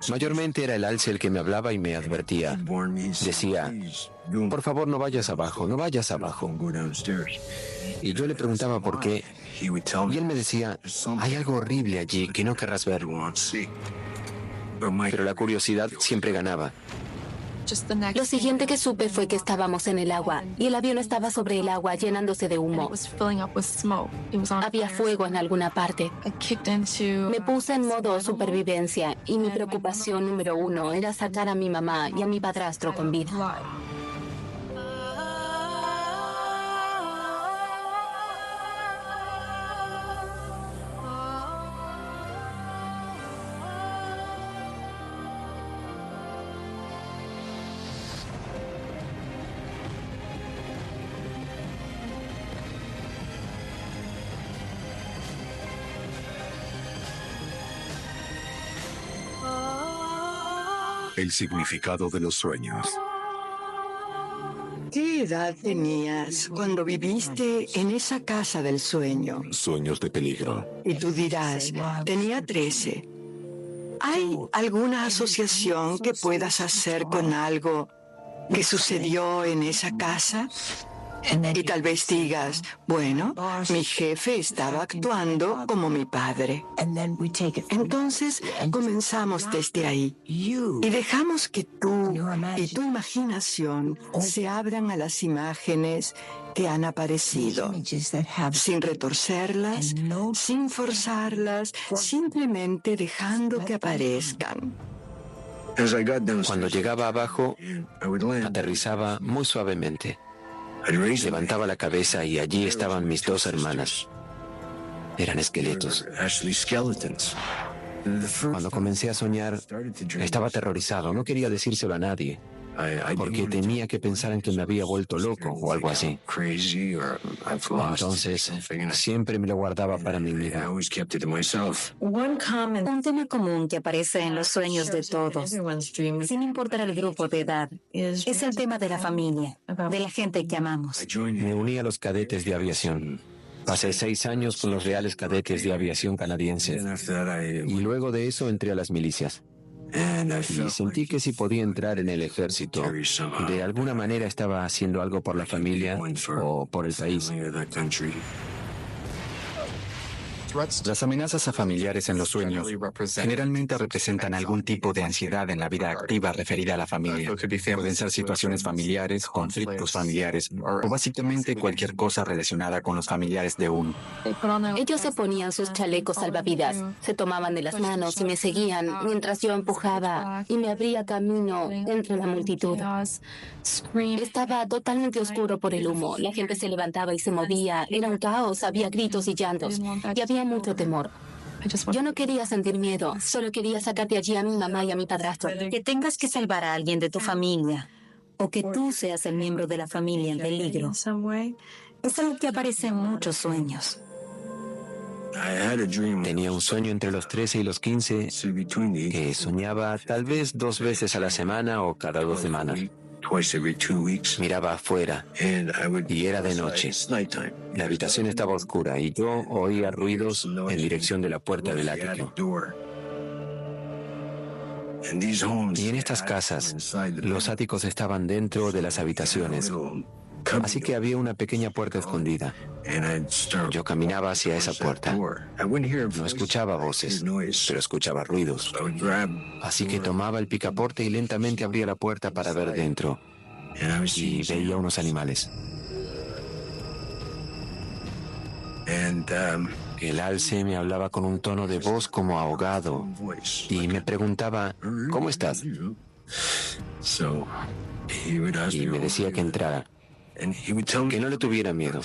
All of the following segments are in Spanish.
Mayormente era el alce el que me hablaba y me advertía. Decía, por favor, no vayas abajo, no vayas abajo. Y yo le preguntaba por qué. Y él me decía, hay algo horrible allí que no querrás ver. Pero la curiosidad siempre ganaba. Lo siguiente que supe fue que estábamos en el agua y el avión estaba sobre el agua llenándose de humo. Había fuego en alguna parte. Me puse en modo supervivencia y mi preocupación número uno era sacar a mi mamá y a mi padrastro con vida. El significado de los sueños. ¿Qué edad tenías cuando viviste en esa casa del sueño? Sueños de peligro. Y tú dirás, tenía 13. ¿Hay alguna asociación que puedas hacer con algo que sucedió en esa casa? Y tal vez digas, bueno, mi jefe estaba actuando como mi padre. Entonces comenzamos desde ahí y dejamos que tú y tu imaginación se abran a las imágenes que han aparecido, sin retorcerlas, sin forzarlas, simplemente dejando que aparezcan. Cuando llegaba abajo, aterrizaba muy suavemente. Levantaba la cabeza y allí estaban mis dos hermanas. Eran esqueletos. Cuando comencé a soñar, estaba aterrorizado. No quería decírselo a nadie, porque temía que pensaran que me había vuelto loco o algo así. Entonces, siempre me lo guardaba para mí mismo. Un tema común que aparece en los sueños de todos, sin importar el grupo de edad, es el tema de la familia, de la gente que amamos. Me uní a los cadetes de aviación. Pasé 6 años con los reales cadetes de aviación canadiense. Y luego de eso entré a las milicias. Y sentí que si podía entrar en el ejército, de alguna manera estaba haciendo algo por la familia o por el país. Las amenazas a familiares en los sueños generalmente representan algún tipo de ansiedad en la vida activa referida a la familia. Pueden ser situaciones familiares, conflictos familiares o básicamente cualquier cosa relacionada con los familiares de uno. Ellos se ponían sus chalecos salvavidas, se tomaban de las manos y me seguían mientras yo empujaba y me abría camino entre la multitud. Estaba totalmente oscuro por el humo. La gente se levantaba y se movía. Era un caos, había gritos y llantos. Y había mucho temor. Yo no quería sentir miedo, solo quería sacar de allí a mi mamá y a mi padrastro. Que tengas que salvar a alguien de tu familia o que tú seas el miembro de la familia en peligro es algo que aparece en muchos sueños. Tenía un sueño entre los 13 y los 15 que soñaba tal vez 2 veces a la semana o cada 2 semanas. Miraba afuera y era de noche. La habitación estaba oscura y yo oía ruidos en dirección de la puerta del ático. Y en estas casas, los áticos estaban dentro de las habitaciones, así que había una pequeña puerta escondida. Yo caminaba hacia esa puerta. No escuchaba voces, pero escuchaba ruidos. Así que tomaba el picaporte y lentamente abría la puerta para ver dentro. Y veía unos animales. El alce me hablaba con un tono de voz como ahogado y me preguntaba, ¿cómo estás? Y me decía que entrara, que no le tuviera miedo.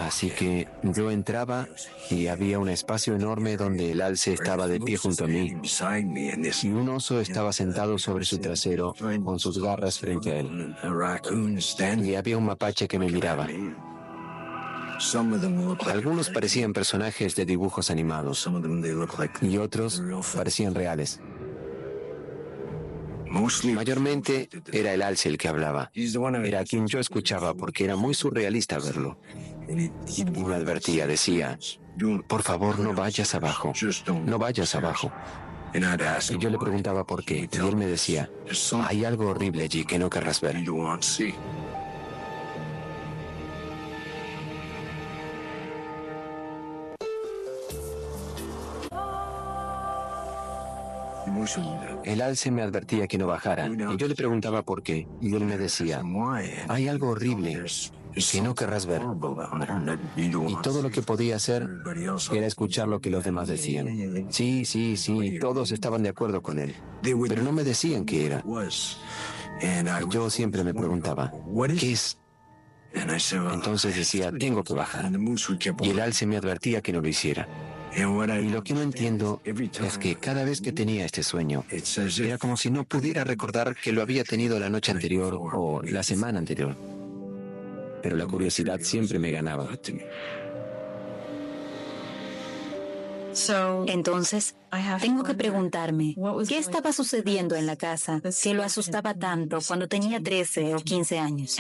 Así que yo entraba y había un espacio enorme donde el alce estaba de pie junto a mí y un oso estaba sentado sobre su trasero con sus garras frente a él. Y había un mapache que me miraba. Algunos parecían personajes de dibujos animados y otros parecían reales. Mayormente era el alce el que hablaba. Era a quien yo escuchaba porque era muy surrealista verlo. Y me advertía, decía, por favor, no vayas abajo, no vayas abajo. Y yo le preguntaba por qué, y él me decía, hay algo horrible allí que no querrás ver. El alce me advertía que no bajara, y yo le preguntaba por qué, y él me decía, hay algo horrible que no querrás ver. Y todo lo que podía hacer era escuchar lo que los demás decían. Sí, sí, sí, todos estaban de acuerdo con él, pero no me decían qué era. Yo siempre me preguntaba, ¿qué es? Entonces decía, tengo que bajar. Y el alce me advertía que no lo hiciera. Y lo que no entiendo es que cada vez que tenía este sueño, era como si no pudiera recordar que lo había tenido la noche anterior o la semana anterior. Pero la curiosidad siempre me ganaba. Entonces, tengo que preguntarme, ¿qué estaba sucediendo en la casa que lo asustaba tanto cuando tenía 13 o 15 años?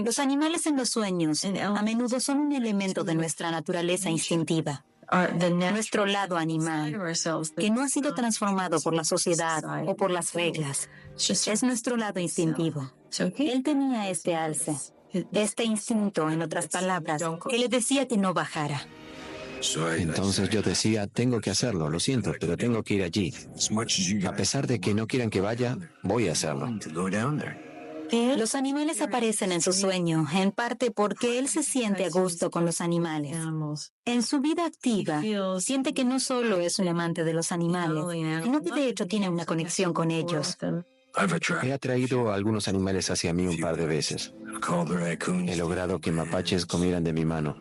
Los animales en los sueños a menudo son un elemento de nuestra naturaleza instintiva. Nuestro lado animal, que no ha sido transformado por la sociedad o por las reglas, es nuestro lado instintivo. Él tenía este alce, este instinto, en otras palabras, que le decía que no bajara. Entonces yo decía, tengo que hacerlo, lo siento, pero tengo que ir allí. A pesar de que no quieran que vaya, voy a hacerlo. Los animales aparecen en su sueño, en parte porque él se siente a gusto con los animales. En su vida activa, siente que no solo es un amante de los animales, sino que de hecho tiene una conexión con ellos. He atraído a algunos animales hacia mí un par de veces. He logrado que mapaches comieran de mi mano.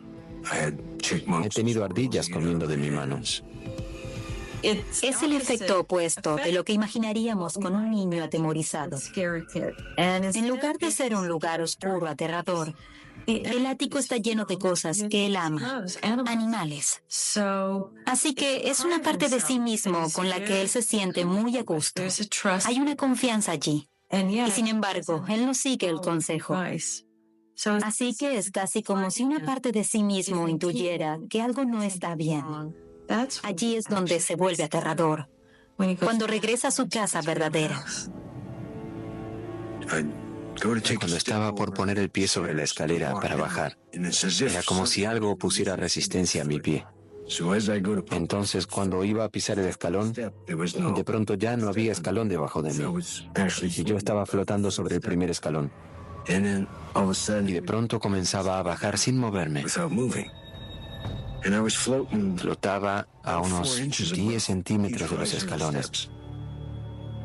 He tenido ardillas comiendo de mi mano. Es el efecto opuesto de lo que imaginaríamos con un niño atemorizado. En lugar de ser un lugar oscuro, aterrador, el ático está lleno de cosas que él ama, animales. Así que es una parte de sí mismo con la que él se siente muy a gusto. Hay una confianza allí. Y sin embargo, él no sigue el consejo. Así que es casi como si una parte de sí mismo intuyera que algo no está bien. Allí es donde se vuelve aterrador, cuando regresa a su casa verdadera. Cuando estaba por poner el pie sobre la escalera para bajar, era como si algo pusiera resistencia a mi pie. Entonces, cuando iba a pisar el escalón, de pronto ya no había escalón debajo de mí. Y yo estaba flotando sobre el primer escalón. Y de pronto comenzaba a bajar sin moverme. Flotaba a unos 10 centímetros de los escalones.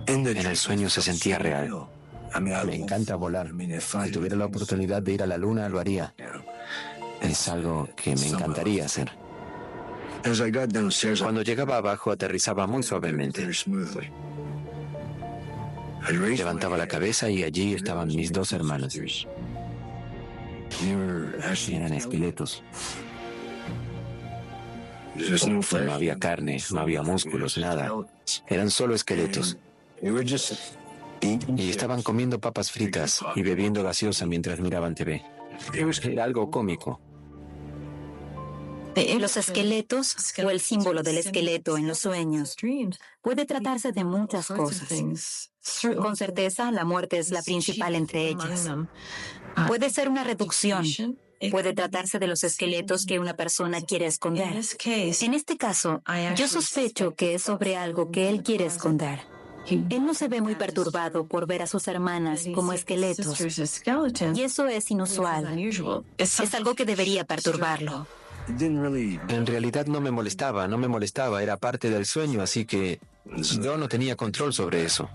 En el sueño se sentía real. Me encanta volar. Si tuviera la oportunidad de ir a la luna, lo haría. Es algo que me encantaría hacer. Cuando llegaba abajo, aterrizaba muy suavemente. Levantaba la cabeza y allí estaban mis dos hermanos. Eran esqueletos. No había carne, no había músculos, nada. Eran solo esqueletos. Y estaban comiendo papas fritas y bebiendo gaseosa mientras miraban TV. Era algo cómico. Los esqueletos, o el símbolo del esqueleto en los sueños, puede tratarse de muchas cosas. Con certeza, la muerte es la principal entre ellas. Puede ser una reducción. Puede tratarse de los esqueletos que una persona quiere esconder. En este caso, yo sospecho que es sobre algo que él quiere esconder. Él no se ve muy perturbado por ver a sus hermanas como esqueletos. Y eso es inusual. Es algo que debería perturbarlo. En realidad no me molestaba, era parte del sueño, así que yo no tenía control sobre eso.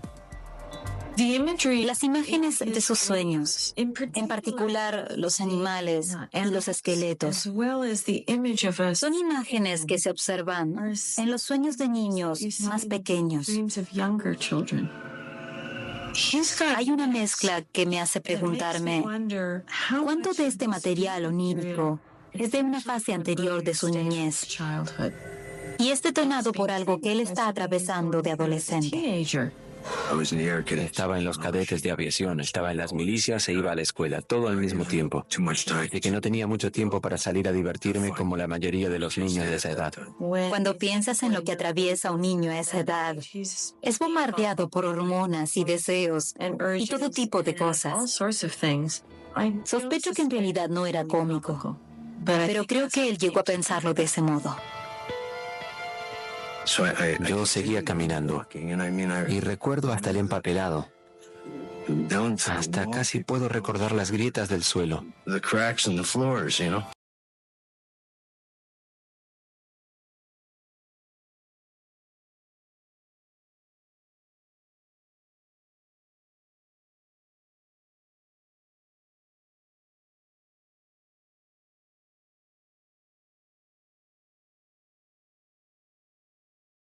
Las imágenes de sus sueños, en particular los animales y los esqueletos, son imágenes que se observan en los sueños de niños más pequeños. Hay una mezcla que me hace preguntarme, ¿cuánto de este material onírico es de una fase anterior de su niñez y es detonado por algo que él está atravesando de adolescente? Estaba en los cadetes de aviación, estaba en las milicias e iba a la escuela, todo al mismo tiempo. Y que no tenía mucho tiempo para salir a divertirme como la mayoría de los niños de esa edad. Cuando piensas en lo que atraviesa un niño a esa edad, es bombardeado por hormonas y deseos y todo tipo de cosas. Sospecho que en realidad no era cómico, pero creo que él llegó a pensarlo de ese modo. Yo seguía caminando y recuerdo hasta el empapelado. Hasta casi puedo recordar las grietas del suelo.